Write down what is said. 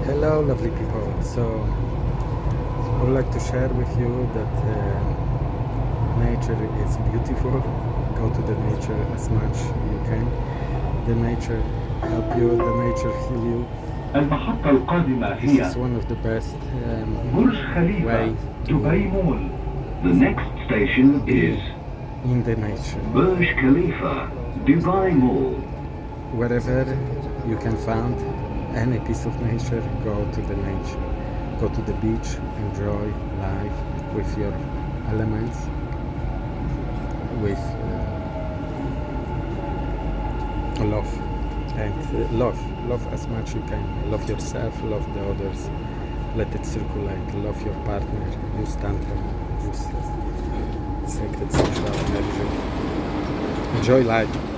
Hello, lovely people. So, I would like to share with you that nature is beautiful. Go to the nature as much you can. The nature help you, the nature heal you. المحطة القادمة This هي is one of the best برج خليفة way دبي to مول. The next station is in the nature. Burj Khalifa, Dubai Mall. Wherever you can find any piece of nature, go to the nature. Go to the beach, enjoy life with your elements, with love. And love as much you can. Love yourself, love the others. Let it circulate. Love your partner. Use tantra. Use sacred sexual energy. Enjoy life.